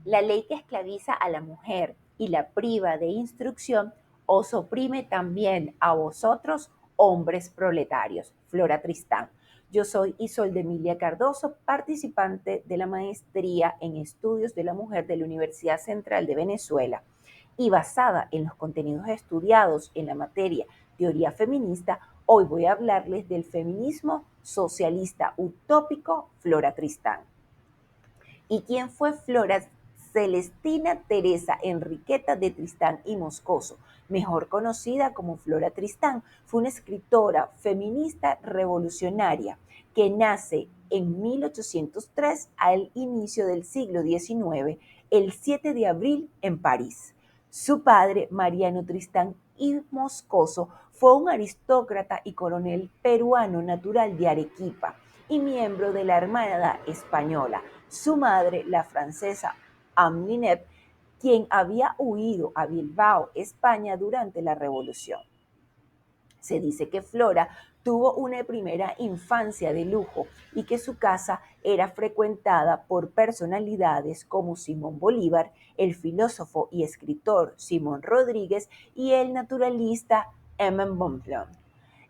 La ley que esclaviza a la mujer y la priva de instrucción os oprime también a vosotros, hombres proletarios. Flora Tristán. Yo soy Isolde Emilia Cardoso, participante de la maestría en estudios de la mujer de la Universidad Central de Venezuela y basada en los contenidos estudiados en la materia teoría feminista, hoy voy a hablarles del feminismo socialista utópico Flora Tristán. ¿Y quién fue Flora Celestina Teresa Enriqueta de Tristán y Moscoso, mejor conocida como Flora Tristán? Fue una escritora feminista revolucionaria que nace en 1803 al inicio del siglo XIX, el 7 de abril en París. Su padre, Mariano Tristán y Moscoso, fue un aristócrata y coronel peruano natural de Arequipa y miembro de la Armada Española. Su madre, la francesa Amlineb, quien había huido a Bilbao, España, durante la Revolución. Se dice que Flora tuvo una primera infancia de lujo y que su casa era frecuentada por personalidades como Simón Bolívar, el filósofo y escritor Simón Rodríguez y el naturalista Emile Bonpland.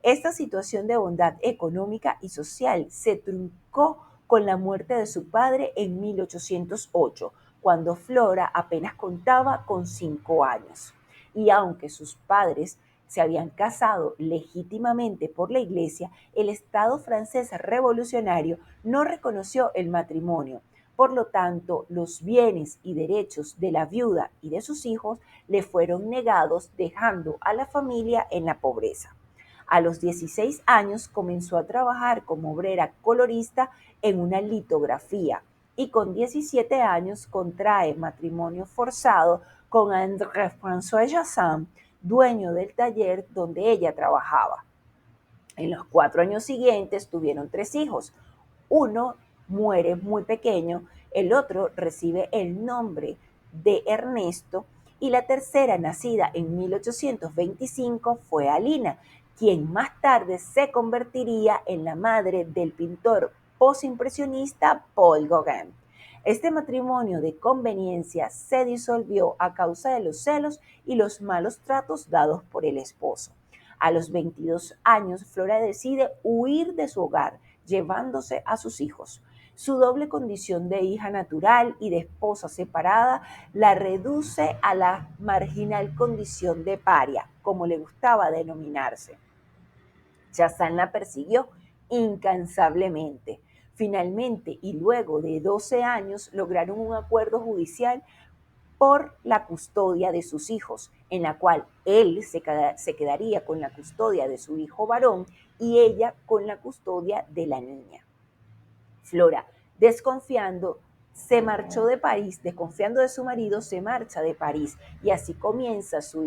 Esta situación de bondad económica y social se truncó con la muerte de su padre en 1808, cuando Flora apenas contaba con 5 años. Y aunque sus padres se habían casado legítimamente por la Iglesia, el Estado francés revolucionario no reconoció el matrimonio. Por lo tanto, los bienes y derechos de la viuda y de sus hijos le fueron negados, dejando a la familia en la pobreza. A los 16 años comenzó a trabajar como obrera colorista en una litografía y con 17 años contrae matrimonio forzado con André-François Jassin, dueño del taller donde ella trabajaba. En los 4 años siguientes tuvieron 3 hijos. Uno muere muy pequeño, el otro recibe el nombre de Ernesto y la tercera, nacida en 1825, fue Alina, quien más tarde se convertiría en la madre del pintor postimpresionista Paul Gauguin. Este matrimonio de conveniencia se disolvió a causa de los celos y los malos tratos dados por el esposo. A los 22 años, Flora decide huir de su hogar, llevándose a sus hijos. Su doble condición de hija natural y de esposa separada la reduce a la marginal condición de paria, como le gustaba denominarse. Chazán la persiguió incansablemente. Finalmente, y luego de 12 años, lograron un acuerdo judicial por la custodia de sus hijos, en la cual él se quedaría con la custodia de su hijo varón y ella con la custodia de la niña. Flora, desconfiando, se marchó de París, desconfiando de su marido, se marcha de París y así comienza su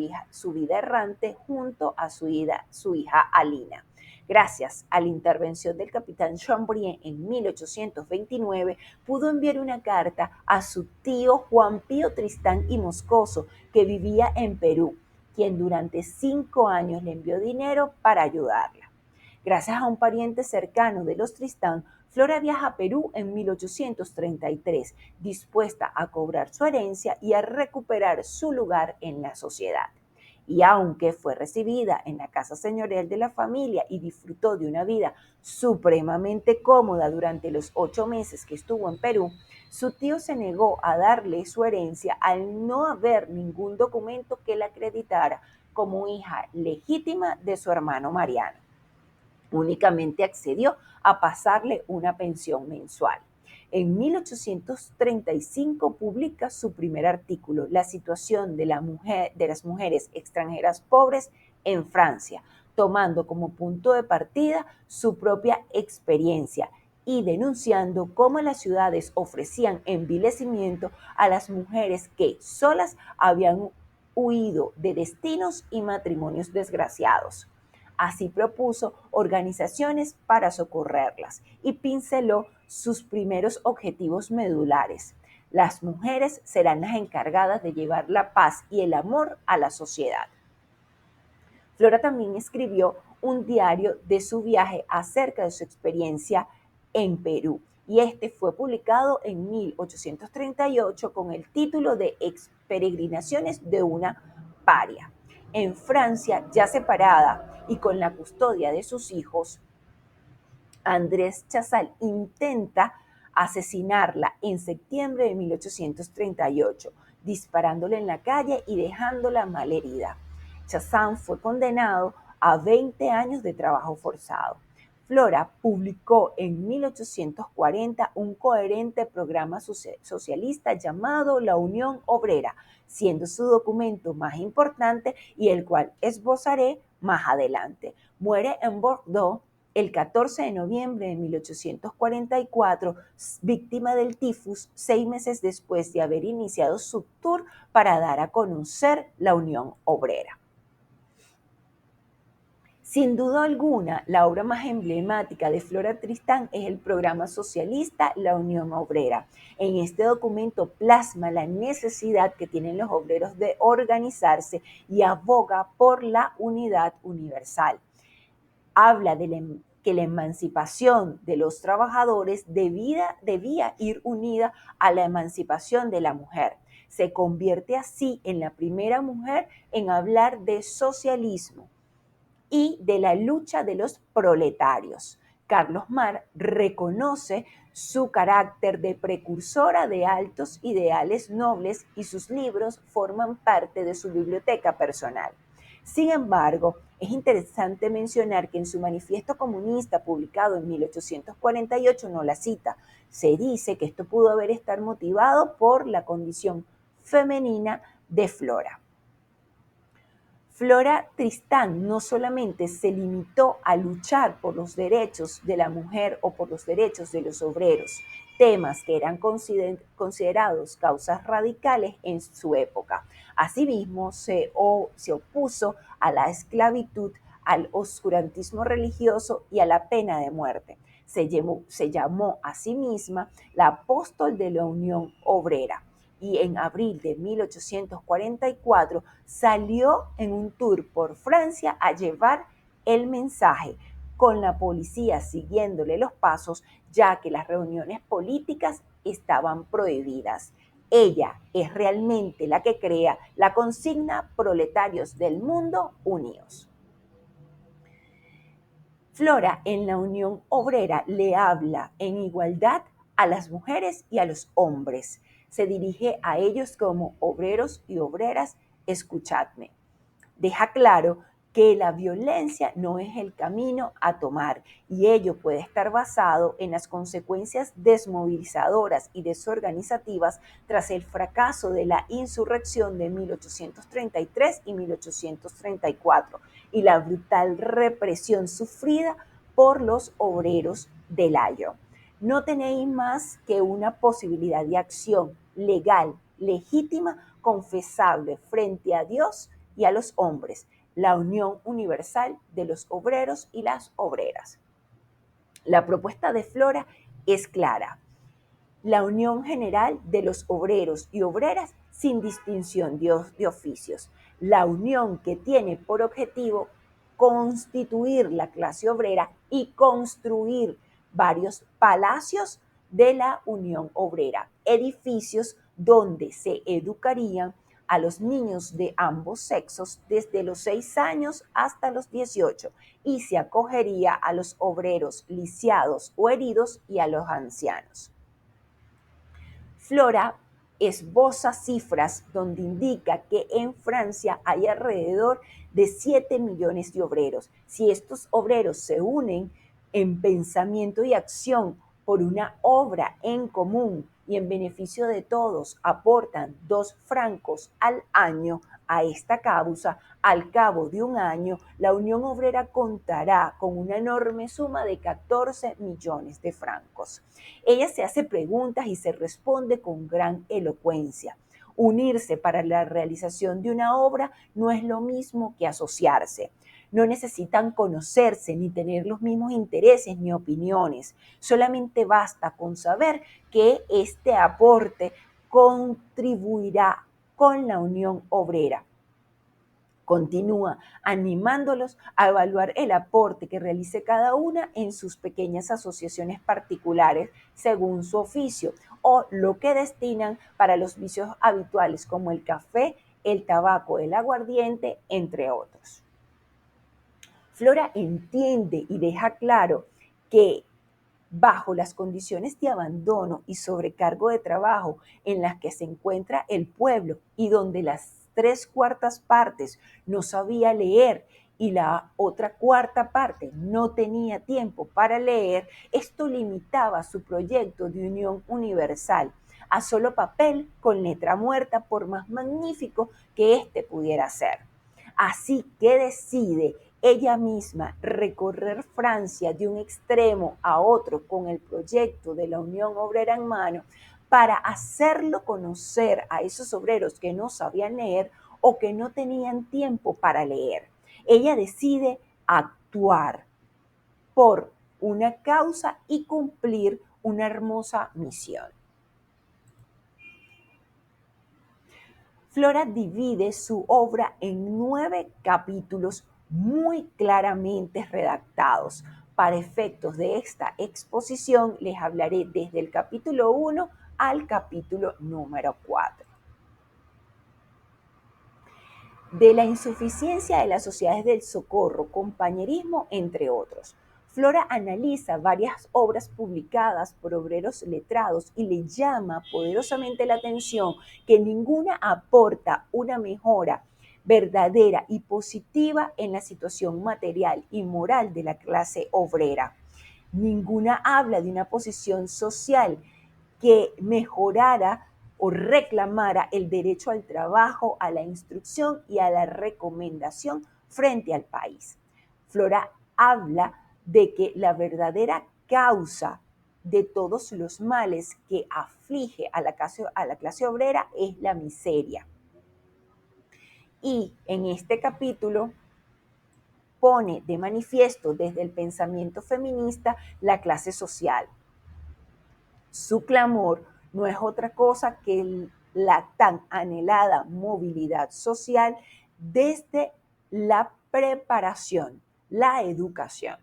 vida errante junto a su hija Alina. Gracias a la intervención del capitán Champollion en 1829, pudo enviar una carta a su tío Juan Pío Tristán y Moscoso, que vivía en Perú, quien durante 5 años le envió dinero para ayudarla. Gracias a un pariente cercano de los Tristán, Flora viaja a Perú en 1833, dispuesta a cobrar su herencia y a recuperar su lugar en la sociedad. Y aunque fue recibida en la casa señorial de la familia y disfrutó de una vida supremamente cómoda durante los 8 meses que estuvo en Perú, su tío se negó a darle su herencia al no haber ningún documento que la acreditara como hija legítima de su hermano Mariano. Únicamente accedió a pasarle una pensión mensual. En 1835 publica su primer artículo, La situación de las mujeres extranjeras pobres en Francia, tomando como punto de partida su propia experiencia y denunciando cómo las ciudades ofrecían envilecimiento a las mujeres que solas habían huido de destinos y matrimonios desgraciados. Así propuso organizaciones para socorrerlas y pinceló sus primeros objetivos medulares. Las mujeres serán las encargadas de llevar la paz y el amor a la sociedad. Flora también escribió un diario de su viaje acerca de su experiencia en Perú y este fue publicado en 1838 con el título de Peregrinaciones de una paria. En Francia, ya separada y con la custodia de sus hijos, Andrés Chazal intenta asesinarla en septiembre de 1838, disparándole en la calle y dejándola malherida. Chazal fue condenado a 20 años de trabajo forzado. Flora publicó en 1840 un coherente programa socialista llamado La Unión Obrera, siendo su documento más importante y el cual esbozaré más adelante. Muere en Bordeaux el 14 de noviembre de 1844, víctima del tifus, 6 meses después de haber iniciado su tour para dar a conocer la Unión Obrera. Sin duda alguna, la obra más emblemática de Flora Tristán es el programa socialista La Unión Obrera. En este documento plasma la necesidad que tienen los obreros de organizarse y aboga por la unidad universal. Habla de que la emancipación de los trabajadores debía ir unida a la emancipación de la mujer. Se convierte así en la primera mujer en hablar de socialismo y de la lucha de los proletarios. Carlos Marx reconoce su carácter de precursora de altos ideales nobles y sus libros forman parte de su biblioteca personal. Sin embargo, es interesante mencionar que en su manifiesto comunista publicado en 1848 no la cita. Se dice que esto pudo haber estar motivado por la condición femenina de Flora. Flora Tristán no solamente se limitó a luchar por los derechos de la mujer o por los derechos de los obreros, temas que eran considerados causas radicales en su época. Asimismo, se opuso a la esclavitud, al oscurantismo religioso y a la pena de muerte. Se llamó a sí misma la apóstol de la Unión Obrera. Y en abril de 1844 salió en un tour por Francia a llevar el mensaje, con la policía siguiéndole los pasos, ya que las reuniones políticas estaban prohibidas. Ella es realmente la que crea la consigna Proletarios del Mundo Unidos. Flora en la Unión Obrera le habla en igualdad a las mujeres y a los hombres. Se dirige a ellos como obreros y obreras, escuchadme. Deja claro que la violencia no es el camino a tomar y ello puede estar basado en las consecuencias desmovilizadoras y desorganizativas tras el fracaso de la insurrección de 1833 y 1834 y la brutal represión sufrida por los obreros del Ayo. No tenéis más que una posibilidad de acción legal, legítima, confesable frente a Dios y a los hombres, la unión universal de los obreros y las obreras. La propuesta de Flora es clara: la unión general de los obreros y obreras sin distinción de oficios, la unión que tiene por objetivo constituir la clase obrera y construir varios palacios de la Unión Obrera, edificios donde se educarían a los niños de ambos sexos desde los 6 años hasta los 18 y se acogería a los obreros lisiados o heridos y a los ancianos. Flora esboza cifras donde indica que en Francia hay alrededor de 7 millones de obreros. Si estos obreros se unen en pensamiento y acción por una obra en común y en beneficio de todos, aportan 2 francos al año a esta causa, al cabo de un año, la Unión Obrera contará con una enorme suma de 14 millones de francos. Ella se hace preguntas y se responde con gran elocuencia. Unirse para la realización de una obra no es lo mismo que asociarse. No necesitan conocerse ni tener los mismos intereses ni opiniones. Solamente basta con saber que este aporte contribuirá con la Unión Obrera. Continúa animándolos a evaluar el aporte que realice cada una en sus pequeñas asociaciones particulares según su oficio o lo que destinan para los vicios habituales como el café, el tabaco, el aguardiente, entre otros. Flora entiende y deja claro que bajo las condiciones de abandono y sobrecargo de trabajo en las que se encuentra el pueblo y donde las 3/4 partes no sabía leer y la otra cuarta parte no tenía tiempo para leer, esto limitaba su proyecto de unión universal a solo papel con letra muerta, por más magnífico que éste pudiera ser. Así que decide ella misma recorrer Francia de un extremo a otro con el proyecto de la Unión Obrera en mano para hacerlo conocer a esos obreros que no sabían leer o que no tenían tiempo para leer. Ella decide actuar por una causa y cumplir una hermosa misión. Flora divide su obra en 9 capítulos muy claramente redactados. Para efectos de esta exposición les hablaré desde el capítulo 1 al capítulo número 4. De la insuficiencia de las sociedades del socorro, compañerismo, entre otros. Flora analiza varias obras publicadas por obreros letrados y le llama poderosamente la atención que ninguna aporta una mejora verdadera y positiva en la situación material y moral de la clase obrera. Ninguna habla de una posición social que mejorara o reclamara el derecho al trabajo, a la instrucción y a la recomendación frente al país. Flora habla de que la verdadera causa de todos los males que aflige a la clase obrera es la miseria. Y en este capítulo pone de manifiesto desde el pensamiento feminista la clase social. Su clamor no es otra cosa que la tan anhelada movilidad social desde la preparación, la educación.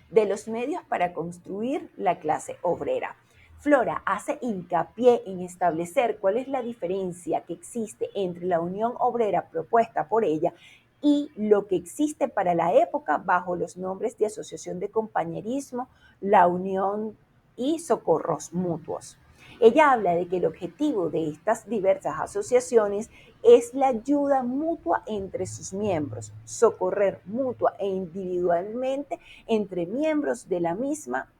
De los medios para construir la clase obrera. Flora hace hincapié en establecer cuál es la diferencia que existe entre la unión obrera propuesta por ella y lo que existe para la época bajo los nombres de asociación de compañerismo, la unión y socorros mutuos. Ella habla de que el objetivo de estas diversas asociaciones es la ayuda mutua entre sus miembros, socorrer mutua e individualmente entre miembros de la misma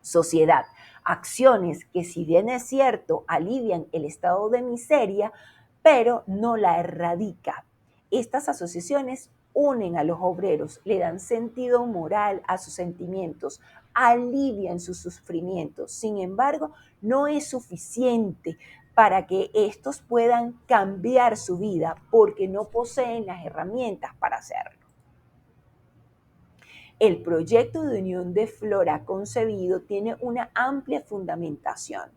sociedad. Acciones que, si bien es cierto, alivian el estado de miseria, pero no la erradica. Estas asociaciones unen a los obreros, le dan sentido moral a sus sentimientos, alivian sus sufrimientos. Sin embargo, no es suficiente para que estos puedan cambiar su vida porque no poseen las herramientas para hacerlo. El proyecto de unión de Flora concebido tiene una amplia fundamentación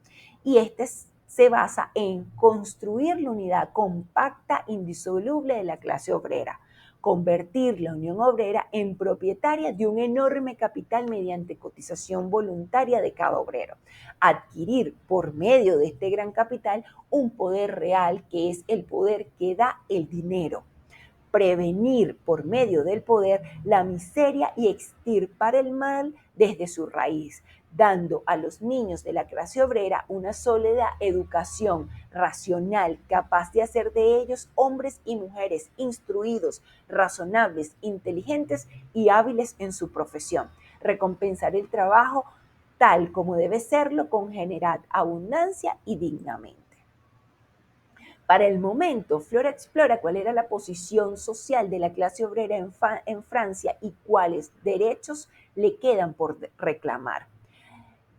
y este se basa en construir la unidad compacta indisoluble de la clase obrera, convertir la Unión Obrera en propietaria de un enorme capital mediante cotización voluntaria de cada obrero, adquirir por medio de este gran capital un poder real que es el poder que da el dinero, prevenir por medio del poder la miseria y extirpar el mal desde su raíz, dando a los niños de la clase obrera una sólida educación racional capaz de hacer de ellos hombres y mujeres instruidos, razonables, inteligentes y hábiles en su profesión. Recompensar el trabajo tal como debe serlo con general abundancia y dignamente. Para el momento, Flora explora cuál era la posición social de la clase obrera en Francia y cuáles derechos le quedan por reclamar.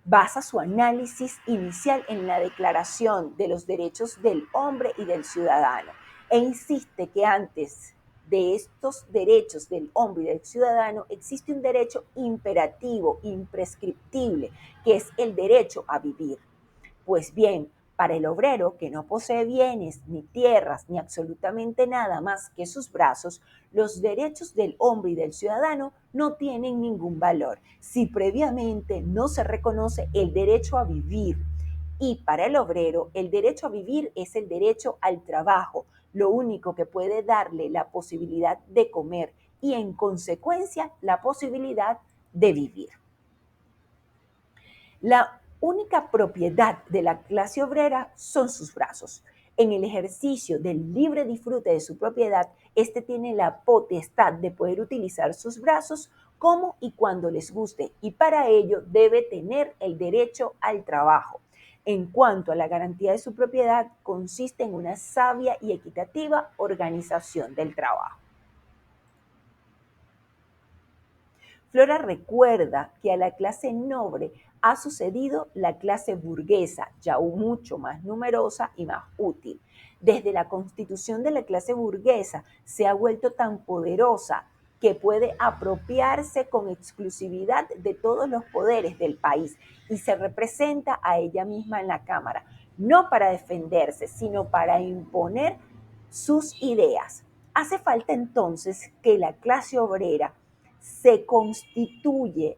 Basa su análisis inicial en la Declaración de los Derechos del Hombre y del Ciudadano e insiste que antes de estos derechos del hombre y del ciudadano existe un derecho imperativo, imprescriptible, que es el derecho a vivir. Pues bien, Para el obrero, que no posee bienes, ni tierras, ni absolutamente nada más que sus brazos, los derechos del hombre y del ciudadano no tienen ningún valor si previamente no se reconoce el derecho a vivir. Y para el obrero, el derecho a vivir es el derecho al trabajo, lo único que puede darle la posibilidad de comer y, en consecuencia, la posibilidad de vivir. La única propiedad de la clase obrera son sus brazos. En el ejercicio del libre disfrute de su propiedad, éste tiene la potestad de poder utilizar sus brazos como y cuando les guste, y para ello debe tener el derecho al trabajo. En cuanto a la garantía de su propiedad, consiste en una sabia y equitativa organización del trabajo. Flora recuerda que a la clase noble ha sucedido la clase burguesa, ya mucho más numerosa y más útil. Desde la constitución de la clase burguesa se ha vuelto tan poderosa que puede apropiarse con exclusividad de todos los poderes del país y se representa a ella misma en la Cámara, no para defenderse, sino para imponer sus ideas. Hace falta entonces que la clase obrera se constituya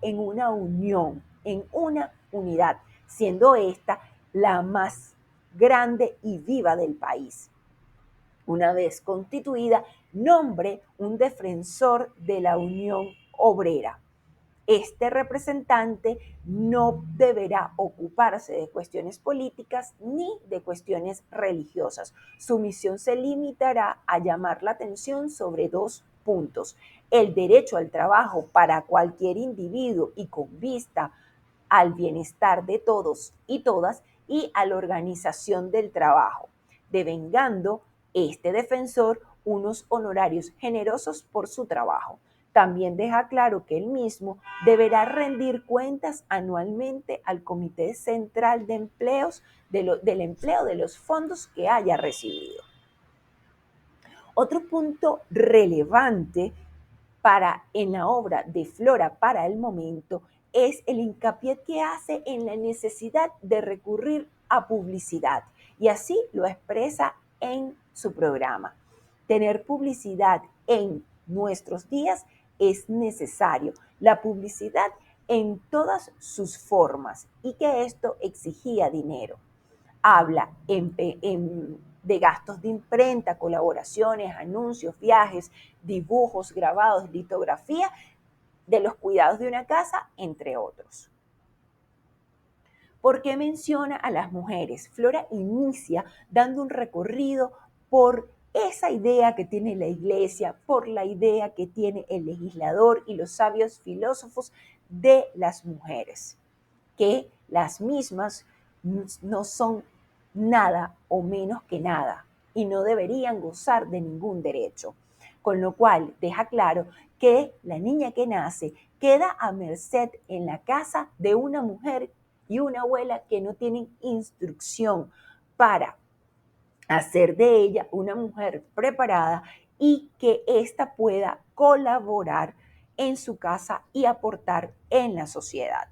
en una unión, en una unidad, siendo esta la más grande y viva del país. Una vez constituida, nombre un defensor de la unión obrera. Este representante no deberá ocuparse de cuestiones políticas ni de cuestiones religiosas. Su misión se limitará a llamar la atención sobre dos puntos: el derecho al trabajo para cualquier individuo y con vista al bienestar de todos y todas, y a la organización del trabajo, devengando este defensor unos honorarios generosos por su trabajo. También deja claro que él mismo deberá rendir cuentas anualmente al Comité Central de Empleos del empleo de los fondos que haya recibido. Otro punto relevante en la obra de Flora para el momento es el hincapié que hace en la necesidad de recurrir a publicidad, y así lo expresa en su programa. Tener publicidad en nuestros días es necesario, la publicidad en todas sus formas, y que esto exigía dinero. Habla de gastos de imprenta, colaboraciones, anuncios, viajes, dibujos, grabados, litografía, de los cuidados de una casa, entre otros. ¿Por qué menciona a las mujeres? Flora inicia dando un recorrido por esa idea que tiene la iglesia, por la idea que tiene el legislador y los sabios filósofos de las mujeres, que las mismas no son nada o menos que nada y no deberían gozar de ningún derecho. Con lo cual deja claro que la niña que nace queda a merced en la casa de una mujer y una abuela que no tienen instrucción para hacer de ella una mujer preparada y que ésta pueda colaborar en su casa y aportar en la sociedad.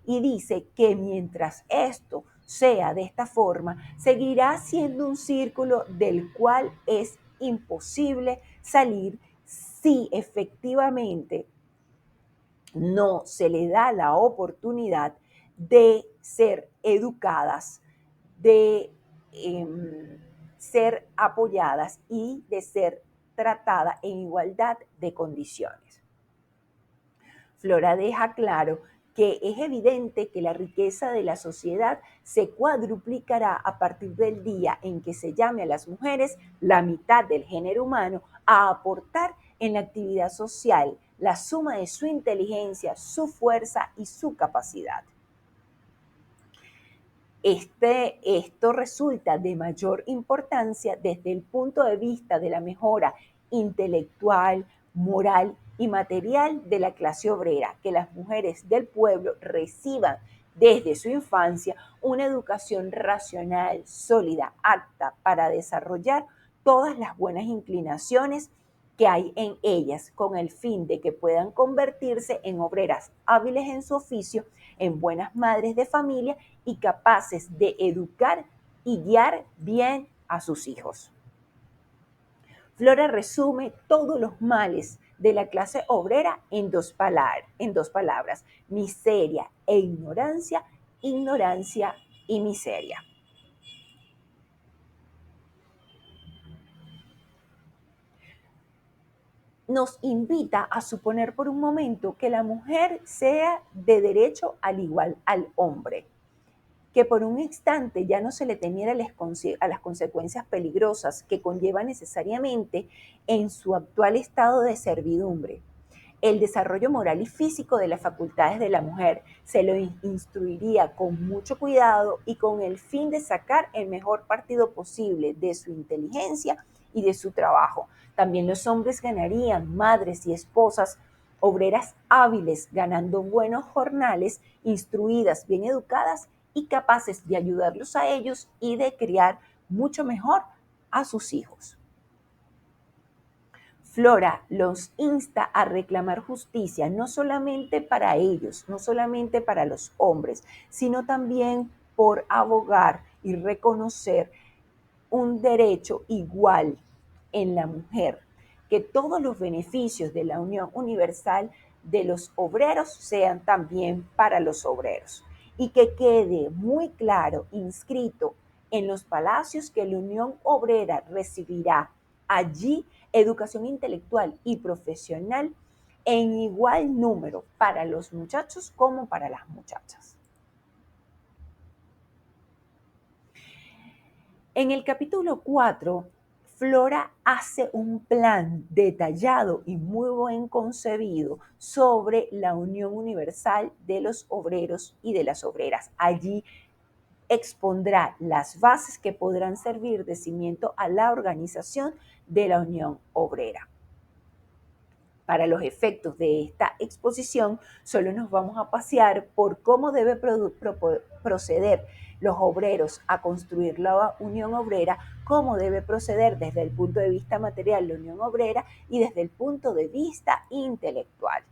Y dice que mientras esto sea de esta forma, seguirá siendo un círculo del cual es imposible salir si efectivamente no se le da la oportunidad de ser educadas, de ser apoyadas y de ser tratadas en igualdad de condiciones. Flora deja claro que es evidente que la riqueza de la sociedad se cuadruplicará a partir del día en que se llame a las mujeres, la mitad del género humano, a aportar en la actividad social la suma de su inteligencia, su fuerza y su capacidad. Esto resulta de mayor importancia desde el punto de vista de la mejora intelectual, moral y material de la clase obrera, que las mujeres del pueblo reciban desde su infancia una educación racional, sólida, apta para desarrollar todas las buenas inclinaciones que hay en ellas, con el fin de que puedan convertirse en obreras hábiles en su oficio en buenas madres de familia y capaces de educar y guiar bien a sus hijos. Flora resume todos los males de la clase obrera en dos palabras: miseria e ignorancia, ignorancia y miseria. Nos invita a suponer por un momento que la mujer sea de derecho al igual al hombre, que por un instante ya no se le temiera a las consecuencias peligrosas que conlleva necesariamente en su actual estado de servidumbre. El desarrollo moral y físico de las facultades de la mujer se lo instruiría con mucho cuidado y con el fin de sacar el mejor partido posible de su inteligencia y de su trabajo. También los hombres ganarían madres y esposas obreras hábiles, ganando buenos jornales, instruidas, bien educadas y capaces de ayudarlos a ellos y de criar mucho mejor a sus hijos. Flora los insta a reclamar justicia, no solamente para ellos, no solamente para los hombres, sino también por abogar y reconocer un derecho igual en la mujer, que todos los beneficios de la unión universal de los obreros sean también para los obreros y que quede muy claro, inscrito en los palacios, que la Unión Obrera recibirá allí educación intelectual y profesional en igual número para los muchachos como para las muchachas. En el capítulo 4, Flora hace un plan detallado y muy bien concebido sobre la unión universal de los obreros y de las obreras. Allí expondrá las bases que podrán servir de cimiento a la organización de la Unión Obrera. Para los efectos de esta exposición, solo nos vamos a pasear por cómo debe proceder los obreros a construir la Unión Obrera, cómo debe proceder desde el punto de vista material la Unión Obrera y desde el punto de vista intelectual.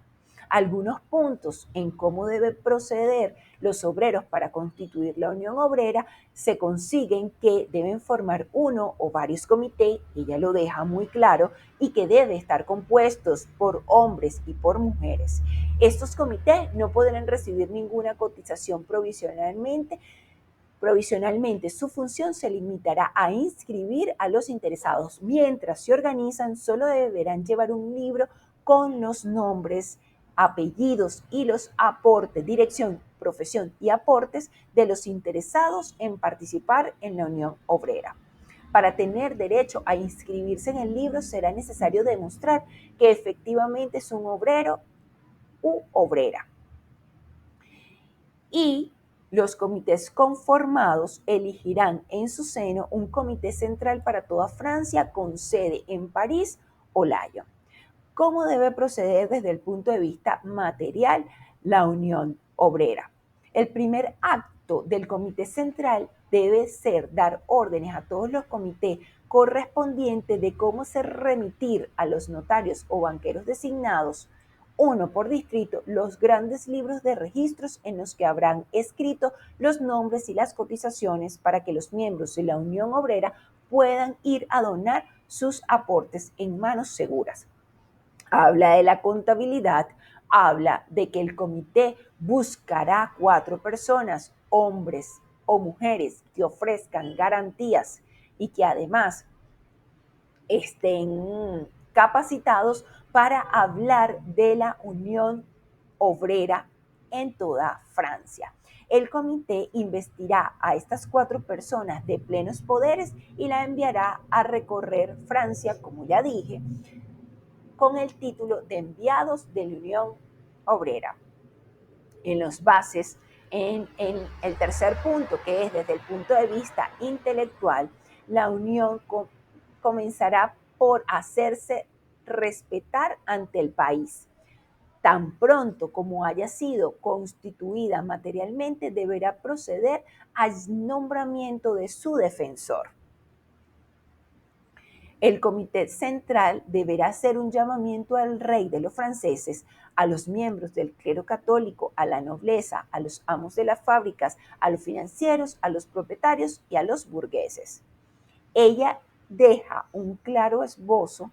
Algunos puntos en cómo deben proceder los obreros para constituir la Unión Obrera se consiguen que deben formar uno o varios comités, ella lo deja muy claro, y que deben estar compuestos por hombres y por mujeres. Estos comités no podrán recibir ninguna cotización provisionalmente. Su función se limitará a inscribir a los interesados. Mientras se organizan, solo deberán llevar un libro con los nombres, apellidos y los aportes, dirección, profesión y aportes de los interesados en participar en la Unión Obrera. Para tener derecho a inscribirse en el libro será necesario demostrar que efectivamente es un obrero u obrera. Y los comités conformados elegirán en su seno un comité central para toda Francia con sede en París o Lyon. ¿Cómo debe proceder desde el punto de vista material la Unión Obrera? El primer acto del comité central debe ser dar órdenes a todos los comités correspondientes de cómo se remitir a los notarios o banqueros designados, uno por distrito, los grandes libros de registros en los que habrán escrito los nombres y las cotizaciones para que los miembros de la Unión Obrera puedan ir a donar sus aportes en manos seguras. Habla de la contabilidad, habla de que el comité buscará 4 personas, hombres o mujeres, que ofrezcan garantías y que además estén capacitados para hablar de la Unión Obrera en toda Francia. El comité investirá a estas 4 personas de plenos poderes y la enviará a recorrer Francia, como ya dije, con el título de enviados de la Unión Obrera. En los bases, en el tercer punto, que es desde el punto de vista intelectual, la Unión comenzará por hacerse respetar ante el país. Tan pronto como haya sido constituida materialmente, deberá proceder al nombramiento de su defensor. El comité central deberá hacer un llamamiento al rey de los franceses a los miembros del clero católico, a la nobleza, a los amos de las fábricas, a los financieros, a los propietarios y a los burgueses. Ella deja un claro esbozo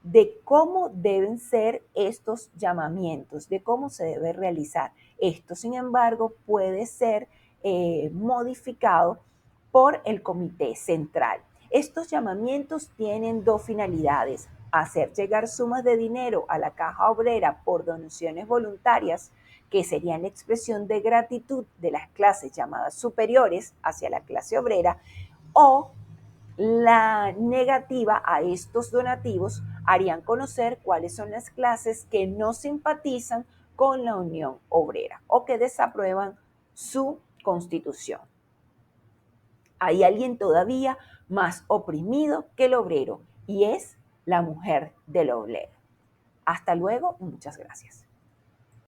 de cómo deben ser estos llamamientos, de cómo se debe realizar. Esto, sin embargo, puede ser modificado por el comité central. Estos llamamientos tienen dos finalidades: hacer llegar sumas de dinero a la caja obrera por donaciones voluntarias, que serían la expresión de gratitud de las clases llamadas superiores hacia la clase obrera, o la negativa a estos donativos harían conocer cuáles son las clases que no simpatizan con la Unión Obrera o que desaprueban su constitución. Hay alguien todavía más oprimido que el obrero, y es la mujer del obrero. Hasta luego, muchas gracias.